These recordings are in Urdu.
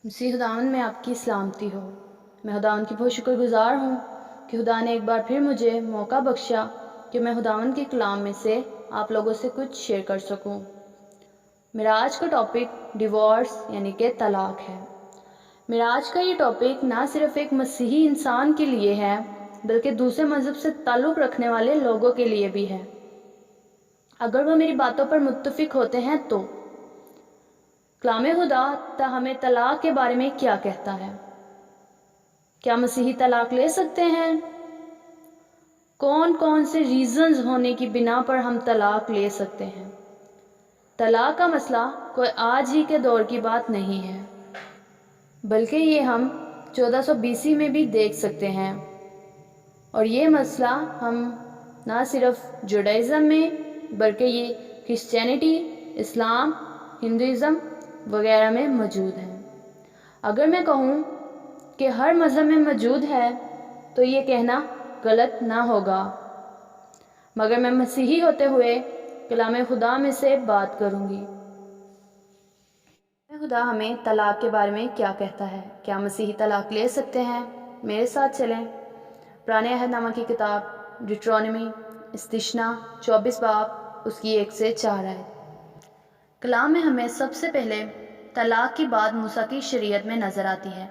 مسیح خداوند میں آپ کی سلامتی ہو۔ میں خداوند کی بہت شکر گزار ہوں کہ خدا نے ایک بار پھر مجھے موقع بخشا کہ میں خداوند کے کلام میں سے آپ لوگوں سے کچھ شیئر کر سکوں۔ میرا آج کا ٹاپک ڈیورس یعنی کہ طلاق ہے۔ میرا آج کا یہ ٹاپک نہ صرف ایک مسیحی انسان کے لیے ہے بلکہ دوسرے مذہب سے تعلق رکھنے والے لوگوں کے لیے بھی ہے، اگر وہ میری باتوں پر متفق ہوتے ہیں تو۔ کلام خدا ہمیں طلاق کے بارے میں کیا کہتا ہے؟ کیا مسیحی طلاق لے سکتے ہیں؟ کون کون سے ریزنز ہونے کی بنا پر ہم طلاق لے سکتے ہیں؟ طلاق کا مسئلہ کوئی آج ہی کے دور کی بات نہیں ہے، بلکہ یہ ہم 1400 BC میں بھی دیکھ سکتے ہیں، اور یہ مسئلہ ہم نہ صرف جوڈائزم میں بلکہ یہ کرسچینٹی، اسلام، ہندوازم وغیرہ میں موجود ہے۔ اگر میں کہوں کہ ہر مذہب میں موجود ہے تو یہ کہنا غلط نہ ہوگا، مگر میں مسیحی ہوتے ہوئے کلام خدا میں سے بات کروں گی۔ خدا ہمیں طلاق کے بارے میں کیا کہتا ہے؟ کیا مسیحی طلاق لے سکتے ہیں؟ میرے ساتھ چلیں۔ پرانے عہد نامہ کی کتاب ڈیوٹرانومی استثنا 24 باب اس کی 1 سے 4 آیت۔ کلام میں ہمیں سب سے پہلے طلاق کی بات موسیٰ کی شریعت میں نظر آتی ہے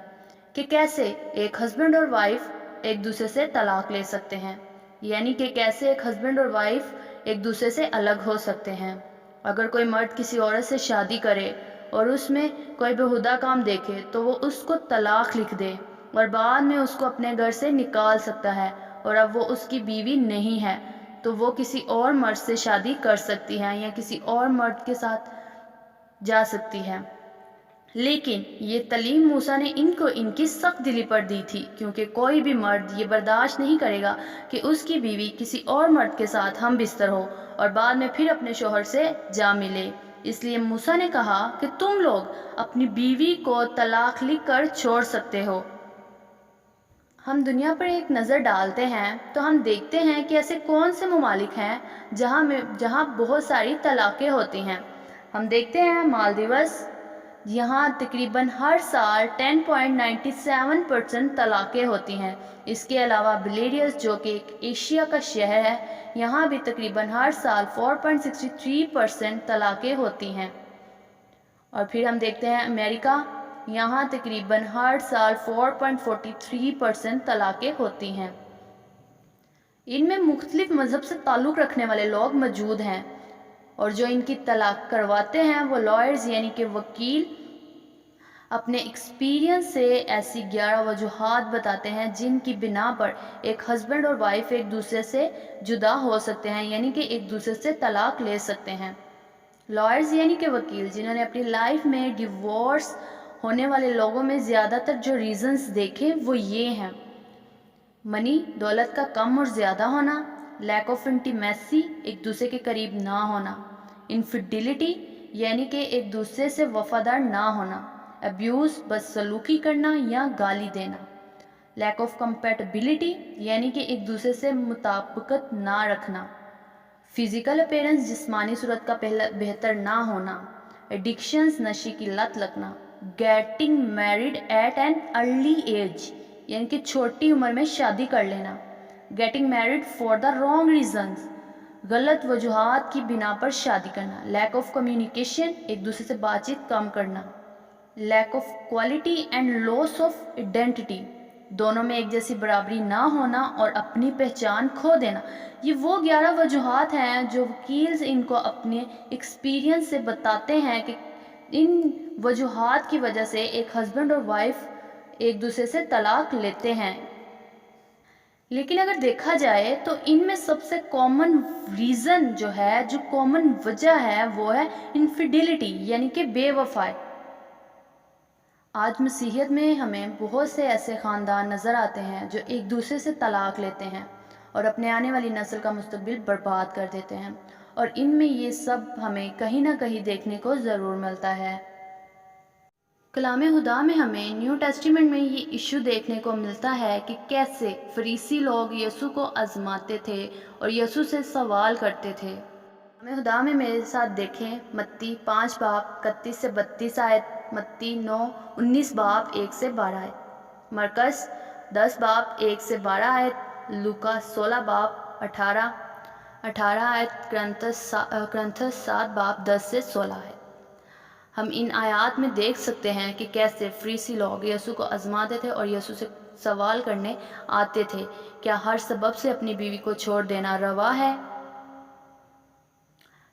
کہ کیسے ایک ہسبینڈ اور وائف ایک دوسرے سے طلاق لے سکتے ہیں، یعنی کہ کیسے ایک ہسبینڈ اور وائف ایک دوسرے سے الگ ہو سکتے ہیں۔ اگر کوئی مرد کسی عورت سے شادی کرے اور اس میں کوئی بےہودہ کام دیکھے تو وہ اس کو طلاق لکھ دے اور بعد میں اس کو اپنے گھر سے نکال سکتا ہے، اور اب وہ اس کی بیوی نہیں ہے تو وہ کسی اور مرد سے شادی کر سکتی ہے یا کسی اور مرد کے ساتھ جا سکتی ہے۔ لیکن یہ تعلیم موسیٰ نے ان کی سخت دلی پر دی تھی، کیونکہ کوئی بھی مرد یہ برداشت نہیں کرے گا کہ اس کی بیوی کسی اور مرد کے ساتھ ہم بستر ہو اور بعد میں پھر اپنے شوہر سے جا ملے۔ اس لیے موسیٰ نے کہا کہ تم لوگ اپنی بیوی کو طلاق لکھ کر چھوڑ سکتے ہو۔ ہم دنیا پر ایک نظر ڈالتے ہیں تو ہم دیکھتے ہیں کہ ایسے کون سے ممالک ہیں جہاں بہت ساری طلاقیں ہوتی ہیں۔ ہم دیکھتے ہیں مالدیوس، یہاں تقریباً ہر سال 10.97% طلاقیں ہوتی ہیں۔ اس کے علاوہ بلیریس جو کہ ایک ایشیا کا شہر ہے، یہاں بھی تقریباً ہر سال 4.63% طلاقیں ہوتی ہیں۔ اور پھر ہم دیکھتے ہیں امریکہ، یہاں تقریباً ہر سال 4.43% طلاقیں ہوتی ہیں۔ ان میں مختلف مذہب سے تعلق رکھنے والے لوگ موجود ہیں، اور جو ان کی طلاق کرواتے ہیں وہ لائرز یعنی کہ وکیل اپنے ایکسپیرینس سے ایسی 11 وجوہات بتاتے ہیں جن کی بنا پر ایک ہسبینڈ اور وائف ایک دوسرے سے جدا ہو سکتے ہیں، یعنی کہ ایک دوسرے سے طلاق لے سکتے ہیں۔ لائرز یعنی کہ وکیل جنہوں نے اپنی لائف میں ڈیورس ہونے والے لوگوں میں زیادہ تر جو ریزنز دیکھے وہ یہ ہیں: منی، دولت کا کم اور زیادہ ہونا، لیک آف انٹیمیسی، ایک دوسرے کے قریب نہ ہونا، انفیڈیلٹی یعنی کہ ایک دوسرے سے وفادار نہ ہونا، ابیوز، بدسلوکی کرنا یا گالی دینا، لیک آف کمپیٹیبلٹی یعنی کہ ایک دوسرے سے مطابقت نہ رکھنا، فزیکل اپیرنس، جسمانی صورت کا بہتر نہ ہونا، ایڈکشنز، نشے کی لت لگنا، getting married at an early age یعنی کہ چھوٹی عمر میں شادی کر لینا، getting married for the wrong reasons, غلط وجوہات کی بنا پر شادی کرنا، لیک آف کمیونیکیشن، ایک دوسرے سے بات چیت کم کرنا، lack of quality and loss of identity, دونوں میں ایک جیسی برابری نہ ہونا اور اپنی پہچان کھو دینا۔ یہ وہ 11 وجوہات ہیں جو وکیلز ان کو اپنے ایکسپیرینس سے بتاتے ہیں کہ ان وجوہات کی وجہ سے ایک ہسبینڈ اور وائف ایک دوسرے سے طلاق لیتے ہیں۔ لیکن اگر دیکھا جائے تو ان میں سب سے کامن ریزن جو کامن وجہ ہے وہ ہے انفیڈیلٹی یعنی کہ بے وفائی۔ آج مسیحیت میں ہمیں بہت سے ایسے خاندان نظر آتے ہیں جو ایک دوسرے سے طلاق لیتے ہیں اور اپنے آنے والی نسل کا مستقبل برباد کر دیتے ہیں، اور ان میں یہ سب ہمیں کہیں نہ کہیں دیکھنے کو ضرور ملتا ہے۔ کلام خدا میں ہمیں نیو ٹیسٹیمنٹ میں یہ ایشو دیکھنے کو ملتا ہے کہ کیسے فریسی لوگ یسوع کو آزماتے تھے اور یسوع سے سوال کرتے تھے۔ کلام خدا میں میرے ساتھ دیکھیں متی 5 باب 31 سے 32 آیت، متی 9-19 باب 1 سے 12 آیت، مرکز 10 باب 1 سے 12 آیت، لوکا 16 باب 18 آیت، کرنتھس 7 باب 10 سے 16 آیت۔ ہم ان آیات میں دیکھ سکتے ہیں کہ کیسے فریسی لوگ یسوع کو آزماتے تھے اور یسوع سے سوال کرنے آتے تھے، کیا ہر سبب سے اپنی بیوی کو چھوڑ دینا روا ہے؟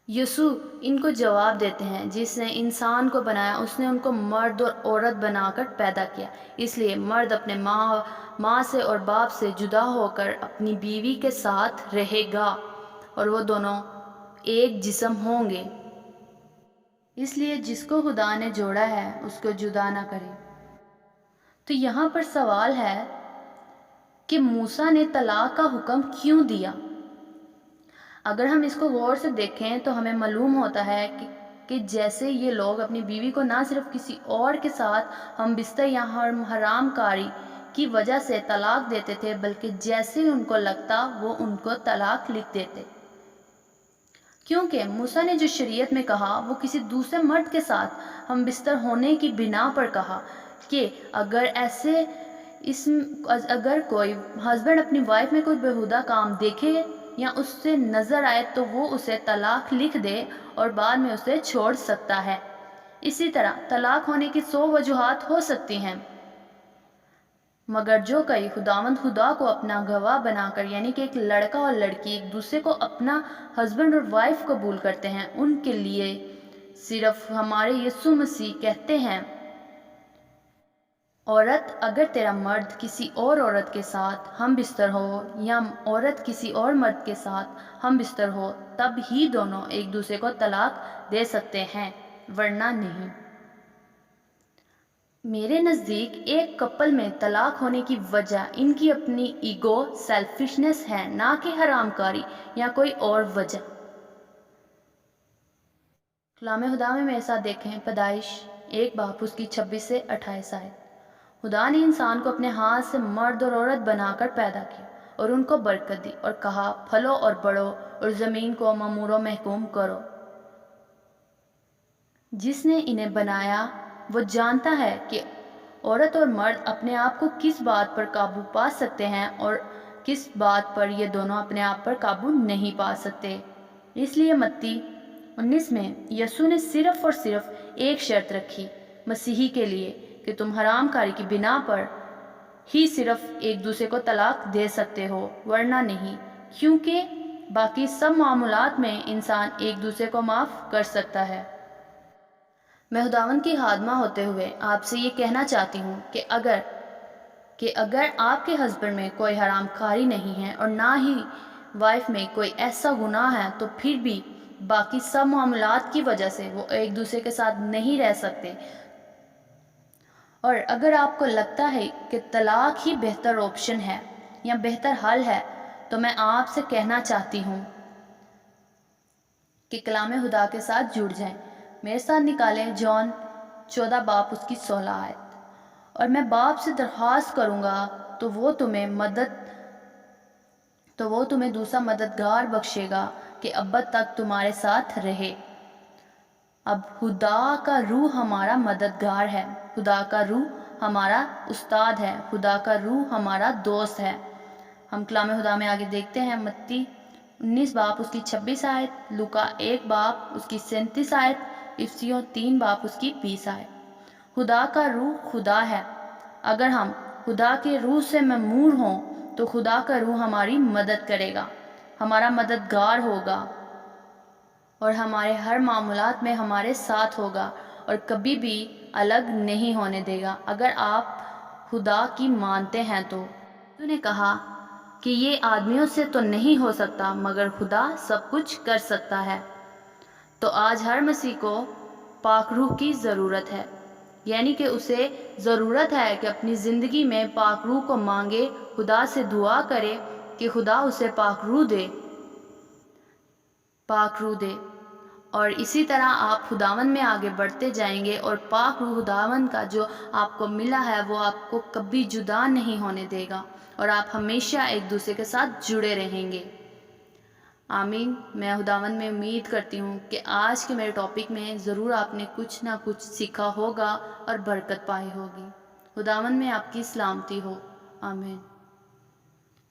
یسوع ان کو جواب دیتے ہیں، جس نے انسان کو بنایا اس نے ان کو مرد اور عورت بنا کر پیدا کیا، اس لیے مرد اپنے ماں سے اور باپ سے جدا ہو کر اپنی بیوی کے ساتھ رہے گا اور وہ دونوں ایک جسم ہوں گے۔ اس لیے جس کو خدا نے جوڑا ہے اس کو جدا نہ کرے۔ تو یہاں پر سوال ہے کہ موسیٰ نے طلاق کا حکم کیوں دیا؟ اگر ہم اس کو غور سے دیکھیں تو ہمیں معلوم ہوتا ہے کہ جیسے یہ لوگ اپنی بیوی کو نہ صرف کسی اور کے ساتھ ہم بستر یا حرام کاری کی وجہ سے طلاق دیتے تھے، بلکہ جیسے ان کو لگتا وہ ان کو طلاق لکھ دیتے، کیونکہ موسیٰ نے جو شریعت میں کہا وہ کسی دوسرے مرد کے ساتھ ہم بستر ہونے کی بنا پر کہا کہ اگر کوئی ہسبینڈ اپنی وائف میں کوئی بیہودہ کام دیکھے یا اس سے نظر آئے تو وہ اسے طلاق لکھ دے اور بعد میں اسے چھوڑ سکتا ہے۔ اسی طرح طلاق ہونے کی 100 وجوہات ہو سکتی ہیں، مگر جو کئی خداوند خدا کو اپنا گواہ بنا کر، یعنی کہ ایک لڑکا اور لڑکی ایک دوسرے کو اپنا ہسبینڈ اور وائف قبول کرتے ہیں، ان کے لیے صرف ہمارے یسوع مسیح کہتے ہیں، عورت اگر تیرا مرد کسی اور عورت کے ساتھ ہم بستر ہو یا عورت کسی اور مرد کے ساتھ ہم بستر ہو تب ہی دونوں ایک دوسرے کو طلاق دے سکتے ہیں، ورنہ نہیں۔ میرے نزدیک ایک کپل میں طلاق ہونے کی وجہ ان کی اپنی ایگو سیلفشنس ہے، نہ کہ حرام کاری یا کوئی اور وجہ۔ کلام خدا میں میرے ساتھ دیکھیں پیدائش 1 باب اس کی 26 سے 28 آیت۔ خدا نے انسان کو اپنے ہاتھ سے مرد اور عورت بنا کر پیدا کیا اور ان کو برکت دی اور کہا پھلو اور بڑھو اور زمین کو معمور و محکوم کرو۔ جس نے انہیں بنایا وہ جانتا ہے کہ عورت اور مرد اپنے آپ کو کس بات پر قابو پا سکتے ہیں اور کس بات پر یہ دونوں اپنے آپ پر قابو نہیں پا سکتے۔ اس لیے متی 19 میں یسوع نے صرف اور صرف ایک شرط رکھی مسیحی کے لیے کہ تم حرام کاری کی بنا پر ہی صرف ایک دوسرے کو طلاق دے سکتے ہو، ورنہ نہیں، کیونکہ باقی سب معاملات میں انسان ایک دوسرے کو معاف کر سکتا ہے۔ میں خداوند کی خادمہ ہوتے ہوئے آپ سے یہ کہنا چاہتی ہوں کہ اگر آپ کے ہسبینڈ میں کوئی حرام کاری نہیں ہے اور نہ ہی وائف میں کوئی ایسا گناہ ہے تو پھر بھی باقی سب معاملات کی وجہ سے وہ ایک دوسرے کے ساتھ نہیں رہ سکتے، اور اگر آپ کو لگتا ہے کہ طلاق ہی بہتر آپشن ہے یا بہتر حل ہے تو میں آپ سے کہنا چاہتی ہوں کہ کلام خدا کے ساتھ جڑ جائیں۔ میرے ساتھ نکالیں جون 14 باب اس کی 16 آیت، اور میں باپ سے درخواست کروں گا تو وہ تمہیں دوسرا مددگار بخشے گا کہ ابد تک تمہارے ساتھ رہے۔ اب خدا کا روح ہمارا مددگار ہے، خدا کا روح ہمارا استاد ہے، خدا کا روح ہمارا دوست ہے۔ ہم کلام خدا میں آگے دیکھتے ہیں متی 19 باب اس کی 26 آیت، لوکا 1 باب اس کی 37 آیت، افسیوں 3 باب اس کی 20 آیت۔ خدا کا روح خدا ہے۔ اگر ہم خدا کے روح سے ممور ہوں تو خدا کا روح ہماری مدد کرے گا، ہمارا مددگار ہوگا اور ہمارے ہر معاملات میں ہمارے ساتھ ہوگا اور کبھی بھی الگ نہیں ہونے دے گا اگر آپ خدا کی مانتے ہیں تو۔ یسوع نے کہا کہ یہ آدمیوں سے تو نہیں ہو سکتا مگر خدا سب کچھ کر سکتا ہے۔ تو آج ہر مسیح کو پاک روح کی ضرورت ہے، یعنی کہ اسے ضرورت ہے کہ اپنی زندگی میں پاک روح کو مانگے، خدا سے دعا کرے کہ خدا اسے پاک روح دے، اور اسی طرح آپ خداوند میں آگے بڑھتے جائیں گے اور پاک روح خداوند کا جو آپ کو ملا ہے وہ آپ کو کبھی جدا نہیں ہونے دے گا اور آپ ہمیشہ ایک دوسرے کے ساتھ جڑے رہیں گے۔ آمین۔ میں خداوند میں امید کرتی ہوں کہ آج کے میرے ٹاپک میں ضرور آپ نے کچھ نہ کچھ سیکھا ہوگا اور برکت پائی ہوگی۔ خداوند میں آپ کی سلامتی ہو۔ آمین۔